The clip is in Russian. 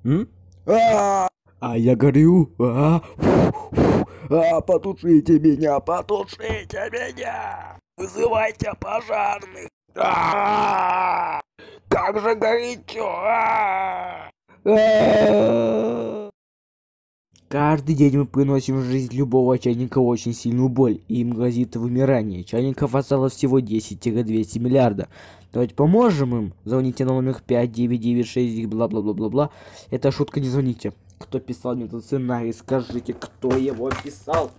М? А я горю. Потушите меня, потушите меня. Вызывайте пожарных. Как же горячо. Каждый день мы приносим в жизнь любого чайника очень сильную боль, и им грозит вымирание. Чайников осталось всего 10-200 миллиарда. Давайте поможем им. Звоните на номер 5996, бла-бла-бла-бла-бла. Это шутка, не звоните. Кто писал мне этот сценарий, скажите, кто его писал?